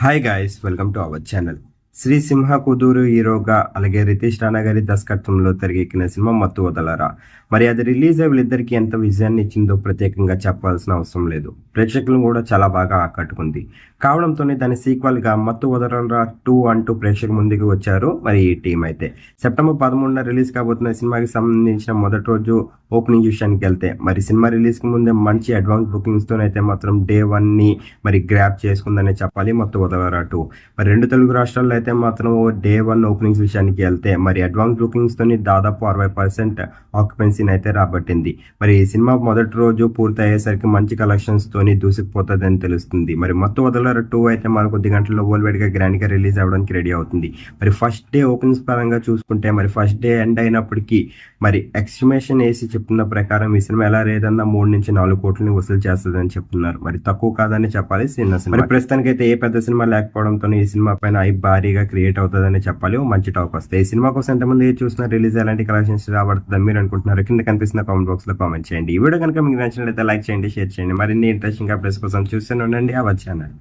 Hi guys, welcome to our channel. Sri Simha Koduri హీరోగా అలాగే రితేష్ రాణా గారి దర్శకత్వంలో తెరకెక్కిన సినిమా మత్తు వదలరా. మరి అది రిలీజ్ అయ్యి వీళ్ళిద్దరికి ఎంత విజయాన్ని ఇచ్చిందో ప్రత్యేకంగా చెప్పాల్సిన అవసరం లేదు. ప్రేక్షకులను కూడా చాలా బాగా ఆకట్టుకుంది. కావడంతోనే దాని సీక్వల్ గా మత్తు వదలరా 2 అంటూ ప్రేక్షకుల ముందుకు వచ్చారు మరి ఈ టీం అయితే. సెప్టెంబర్ 13న రిలీజ్ కాబోతున్న సినిమాకి సంబంధించిన మొదటి రోజు ఓపెనింగ్ విషయానికి వెళ్తే మరి సినిమా రిలీజ్ కి ముందే మంచి అడ్వాన్స్ బుకింగ్స్ తోనైతే మాత్రం డే 1 ని మరి గ్రాప్ చేసుకుందనే చెప్పాలి మత్తు వదలరా 2. మరి రెండు తెలుగు రాష్ట్రాల్లో అయితే మాత్రం డే 1 ఓపెనింగ్స్ విషయానికి వెళ్తే మరి అడ్వాన్స్ బుకింగ్స్ తోని దాదాపు 60% ఆక్యుపెన్సీని అయితే రాబట్టింది. మరి ఈ సినిమా మొదటి రోజు పూర్తి అయ్యేసరికి మంచి కలెక్షన్స్ తోని దూసుకుపోతుందని తెలుస్తుంది. మరి మత్తు వదలరా 2 అయితే మరి కొద్ది గంటల్లో వరల్డ్ గా గ్రాండ్ గా రిలీజ్ అవ్వడానికి రెడీ అవుతుంది. మరి ఫస్ట్ డే ఓపెనింగ్స్ పరంగా చూసుకుంటే మరి ఫస్ట్ డే ఎండ్ అయినప్పటికీ మరి ఎక్స్టిమేషన్ వేసి చెప్తున్న ప్రకారం ఈ సినిమా ఎలా లేదన్నా 3 నుంచి 4 కోట్లని వసూలు చేస్తుందని చెప్తున్నారు. మరి తక్కువ కాదని చెప్పాలి చిన్న సినిమా. మరి ప్రస్తుతానికి అయితే ఏ పెద్ద సినిమా లేకపోవడంతో ఈ సినిమా పైన హైప్ భారీగా క్రియేట్ అవుతుందని చెప్పాలి. మంచి టాక్ వస్తాయి. ఈ సినిమా కోసం ఎంతమంది చూసినా రిలీజ్ ఎలాంటి కలెక్షన్స్ రాబడుతుందని మీరు అనుకుంటున్నారు? కింద కనిపిస్తున్న కామెంట్ బాక్స్ లో కామెంట్ చేయండి. ఈ వీడియో కనుక మీకు నచ్చినట్లయితే లైక్ చేయండి, షేర్ చేయండి. మరిన్ని ఇంట్రెస్టింగ్ అప్డేట్స్ కోసం చూస్తూనే ఉండండి అవర్ ఛానల్.